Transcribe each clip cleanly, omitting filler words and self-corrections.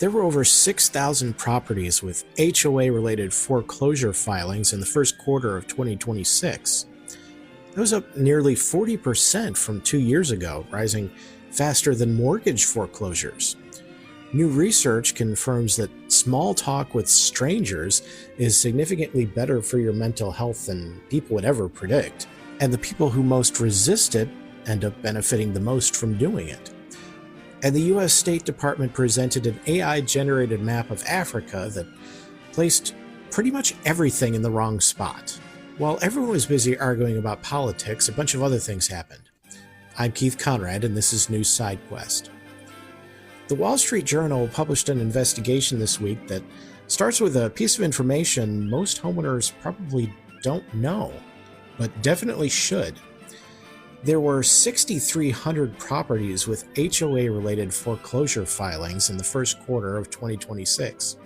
There were over 6,000 properties with HOA-related foreclosure filings in the first quarter of 2026. That was up nearly 40% from 2 years ago, rising faster than mortgage foreclosures. New research confirms that small talk with strangers is significantly better for your mental health than people would ever predict, and the people who most resist it end up benefiting the most from doing it. And the US State Department presented an AI-generated map of Africa that placed pretty much everything in the wrong spot. While everyone was busy arguing about politics, a bunch of other things happened. I'm Keith Conrad, and this is News Side Quest. The Wall Street Journal published an investigation this week that starts with a piece of information most homeowners probably don't know, but definitely should. There were 6,300 properties with HOA-related foreclosure filings in the first quarter of 2026.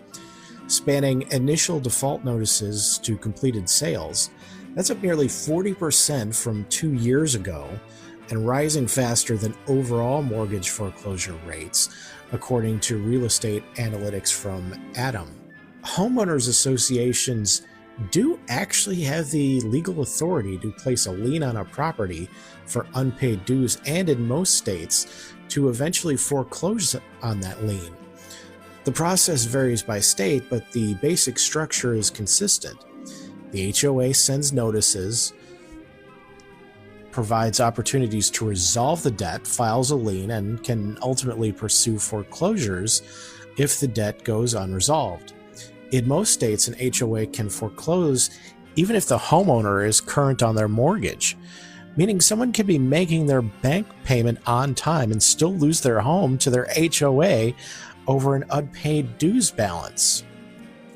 Spanning initial default notices to completed sales, that's up nearly 40% from 2 years ago and rising faster than overall mortgage foreclosure rates, according to real estate analytics from Adam. Homeowners associations do actually have the legal authority to place a lien on a property for unpaid dues and, in most states, to eventually foreclose on that lien. The process varies by state, but the basic structure is consistent. The HOA sends notices, provides opportunities to resolve the debt, files a lien, and can ultimately pursue foreclosures if the debt goes unresolved. In most states, an HOA can foreclose even if the homeowner is current on their mortgage, meaning someone can be making their bank payment on time and still lose their home to their HOA over an unpaid dues balance.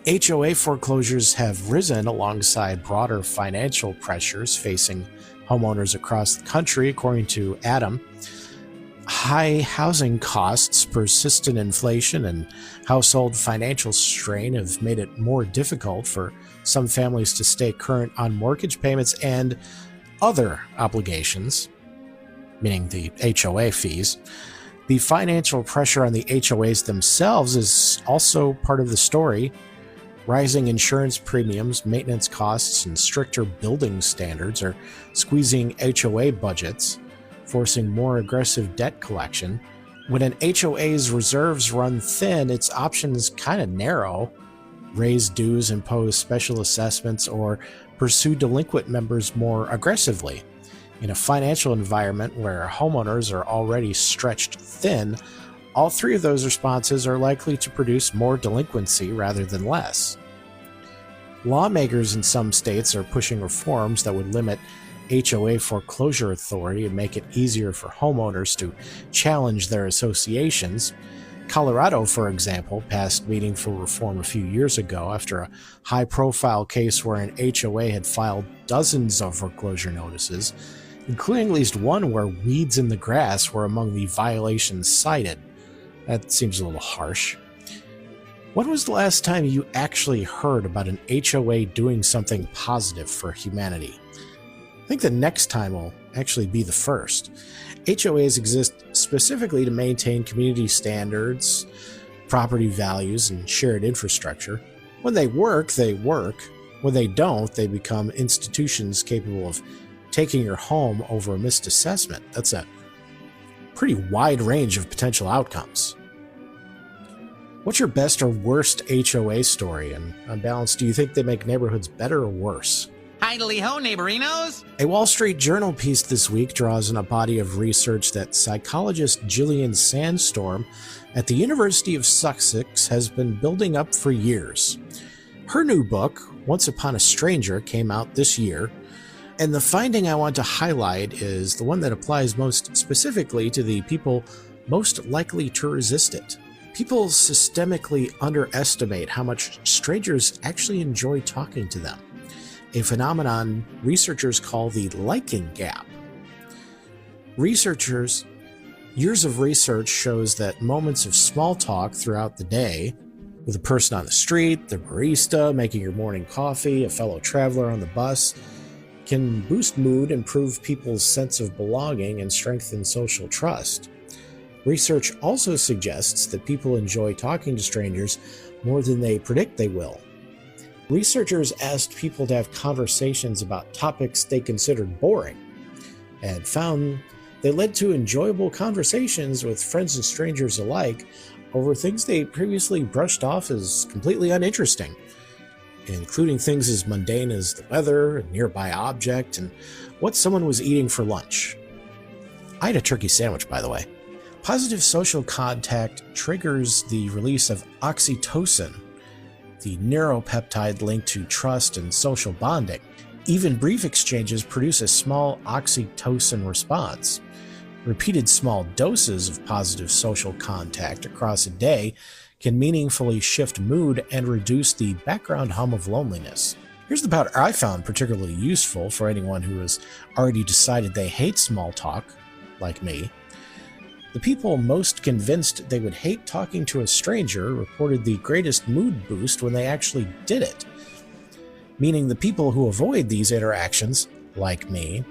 HOA foreclosures have risen alongside broader financial pressures facing homeowners across the country, according to Adam. High housing costs, persistent inflation, and household financial strain have made it more difficult for some families to stay current on mortgage payments and other obligations, meaning the HOA fees. The financial pressure on the HOAs themselves is also part of the story. Rising insurance premiums, maintenance costs, and stricter building standards are squeezing HOA budgets, forcing more aggressive debt collection. When an HOA's reserves run thin, its options kind of narrow: raise dues, impose special assessments, or pursue delinquent members more aggressively. In a financial environment where homeowners are already stretched thin, all three of those responses are likely to produce more delinquency rather than less. Lawmakers in some states are pushing reforms that would limit HOA foreclosure authority and make it easier for homeowners to challenge their associations. Colorado, for example, passed meaningful reform a few years ago after a high-profile case where an HOA had filed dozens of foreclosure notices, including at least one where weeds in the grass were among the violations cited. That seems a little harsh. When was the last time you actually heard about an HOA doing something positive for humanity? I think the next time will actually be the first. HOAs exist specifically to maintain community standards, property values, and shared infrastructure. When they work, they work. When they don't, they become institutions capable of taking your home over a missed assessment. That's a pretty wide range of potential outcomes. What's your best or worst HOA story? And on balance, do you think they make neighborhoods better or worse? Idly-ho, neighborinos! A Wall Street Journal piece this week draws on a body of research that psychologist Gillian Sandstorm at the University of Sussex has been building up for years. Her new book, Once Upon a Stranger, came out this year, and the finding I want to highlight is the one that applies most specifically to the people most likely to resist it. People systemically underestimate how much strangers actually enjoy talking to them, a phenomenon researchers call the liking gap. Years of research shows that moments of small talk throughout the day, with a person on the street, the barista making your morning coffee, a fellow traveler on the bus, can boost mood, improve people's sense of belonging, and strengthen social trust. Research also suggests that people enjoy talking to strangers more than they predict they will. Researchers asked people to have conversations about topics they considered boring, and found they led to enjoyable conversations with friends and strangers alike over things they previously brushed off as completely uninteresting, including things as mundane as the weather, a nearby object, and what someone was eating for lunch. I had a turkey sandwich, by the way. Positive social contact triggers the release of oxytocin, the neuropeptide linked to trust and social bonding. Even brief exchanges produce a small oxytocin response. Repeated small doses of positive social contact across a day can meaningfully shift mood and reduce the background hum of loneliness. Here's the part I found particularly useful for anyone who has already decided they hate small talk, like me. The people most convinced they would hate talking to a stranger reported the greatest mood boost when they actually did it. Meaning the people who avoid these interactions, like me,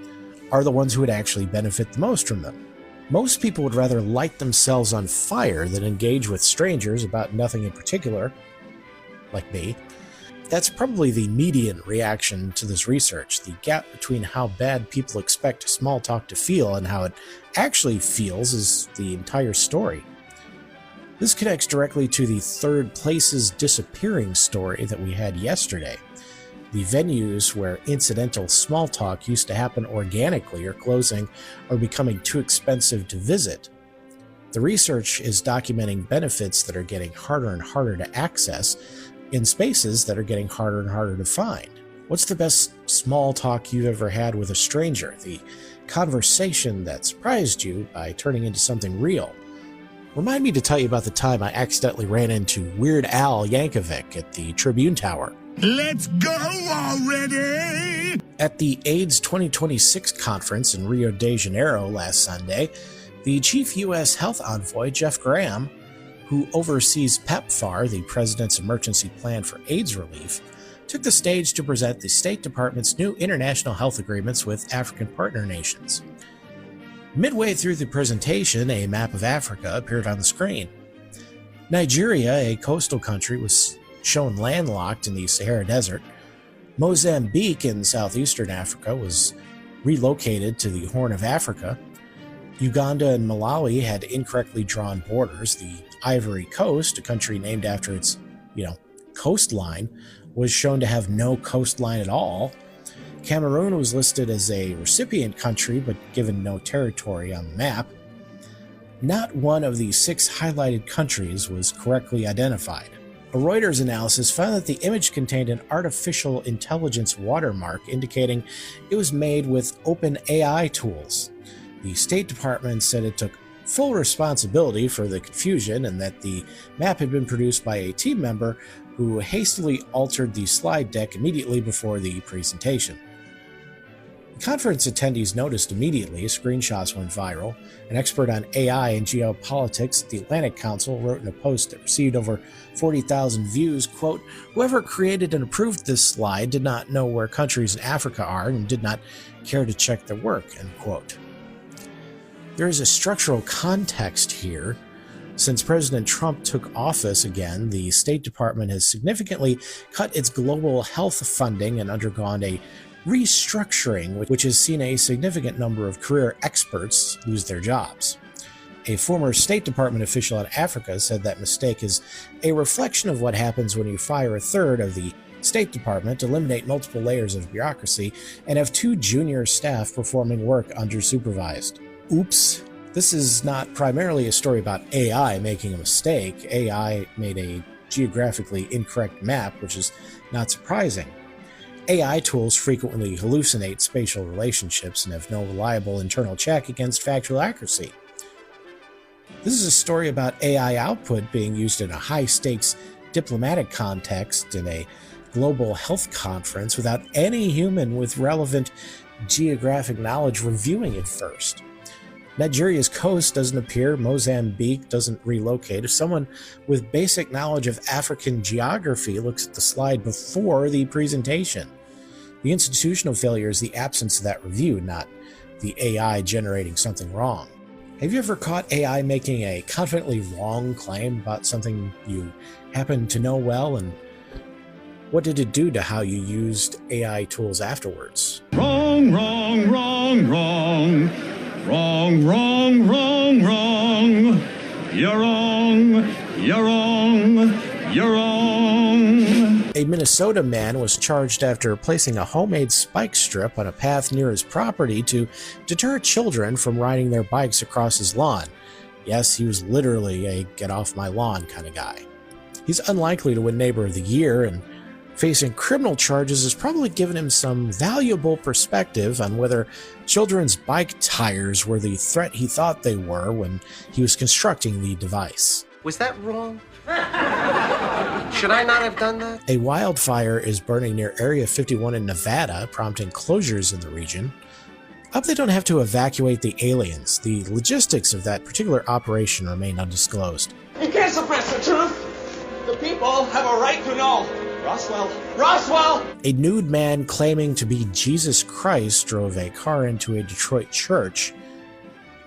are the ones who would actually benefit the most from them. Most people would rather light themselves on fire than engage with strangers about nothing in particular, like me. That's probably the median reaction to this research. The gap between how bad people expect small talk to feel and how it actually feels is the entire story. This connects directly to the third places disappearing story that we had yesterday. The venues where incidental small talk used to happen organically are closing or becoming too expensive to visit. The research is documenting benefits that are getting harder and harder to access in spaces that are getting harder and harder to find. What's the best small talk you've ever had with a stranger? The conversation that surprised you by turning into something real? Remind me to tell you about the time I accidentally ran into Weird Al Yankovic at the Tribune Tower. Let's go already! At the AIDS 2026 conference in Rio de Janeiro last Sunday, the chief U.S. health envoy, Jeff Graham, who oversees PEPFAR, the President's Emergency Plan for AIDS Relief, took the stage to present the State Department's new international health agreements with African partner nations. Midway through the presentation, a map of Africa appeared on the screen. Nigeria, a coastal country, was shown landlocked in the Sahara Desert. Mozambique in southeastern Africa was relocated to the Horn of Africa. Uganda and Malawi had incorrectly drawn borders. The Ivory Coast, a country named after its, coastline, was shown to have no coastline at all. Cameroon was listed as a recipient country, but given no territory on the map. Not one of the 6 highlighted countries was correctly identified. A Reuters analysis found that the image contained an artificial intelligence watermark indicating it was made with open AI tools. The State Department said it took full responsibility for the confusion and that the map had been produced by a team member who hastily altered the slide deck immediately before the presentation. The conference attendees noticed immediately. Screenshots went viral. An expert on AI and geopolitics at the Atlantic Council wrote in a post that received over 40,000 views, quote, "Whoever created and approved this slide did not know where countries in Africa are and did not care to check their work," end quote. There is a structural context here. Since President Trump took office again, the State Department has significantly cut its global health funding and undergone a restructuring, which has seen a significant number of career experts lose their jobs. A former State Department official in Africa said that mistake is a reflection of what happens when you fire a third of the State Department, eliminate multiple layers of bureaucracy, and have 2 junior staff performing work undersupervised. Oops. This is not primarily a story about AI making a mistake. AI made a geographically incorrect map, which is not surprising. AI tools frequently hallucinate spatial relationships and have no reliable internal check against factual accuracy. This is a story about AI output being used in a high-stakes diplomatic context in a global health conference without any human with relevant geographic knowledge reviewing it first. Nigeria's coast doesn't appear, Mozambique doesn't relocate. If someone with basic knowledge of African geography looks at the slide before the presentation, the institutional failure is the absence of that review, not the AI generating something wrong. Have you ever caught AI making a confidently wrong claim about something you happen to know well, and what did it do to how you used AI tools afterwards? Wrong, wrong, wrong, wrong. Wrong, wrong, wrong, wrong. You're wrong, you're wrong, you're wrong. A Minnesota man was charged after placing a homemade spike strip on a path near his property to deter children from riding their bikes across his lawn. Yes, he was literally a get off my lawn kind of guy. He's unlikely to win Neighbor of the Year, and facing criminal charges has probably given him some valuable perspective on whether children's bike tires were the threat he thought they were when he was constructing the device. Was that wrong? Should I not have done that? A wildfire is burning near Area 51 in Nevada, prompting closures in the region. I hope they don't have to evacuate the aliens. The logistics of that particular operation remain undisclosed. You can't suppress the truth. The people have a right to know. Roswell! Roswell! A nude man claiming to be Jesus Christ drove a car into a Detroit church.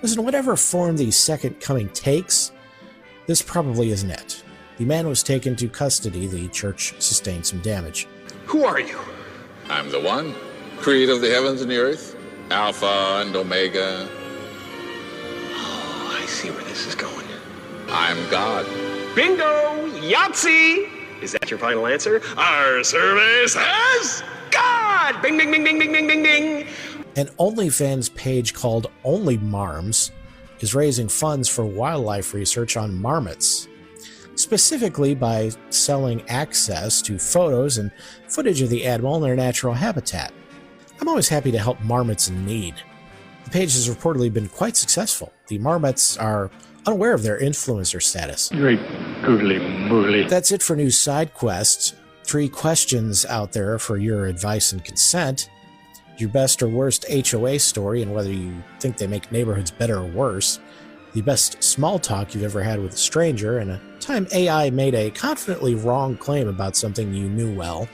Listen, whatever form the second coming takes, this probably isn't it. The man was taken to custody. The church sustained some damage. Who are you? I'm the one, creator of the heavens and the earth, Alpha and Omega. Oh, I see where this is going. I'm God. Bingo! Yahtzee! Is that your final answer? Our service has God! Bing, bing, bing, bing, bing, bing, bing, bing! An OnlyFans page called Only Marms is raising funds for wildlife research on marmots, specifically by selling access to photos and footage of the animal in their natural habitat. I'm always happy to help marmots in need. The page has reportedly been quite successful. The marmots are unaware of their influencer status. Great googly moogly. That's it for News Side Quest. 3 questions out there for your advice and consent. Your best or worst HOA story and whether you think they make neighborhoods better or worse. The best small talk you've ever had with a stranger, and a time AI made a confidently wrong claim about something you knew well,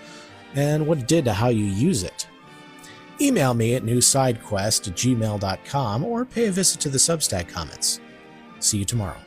and what it did to how you use it. Email me at newsidequest@gmail.com or pay a visit to the Substack comments. See you tomorrow.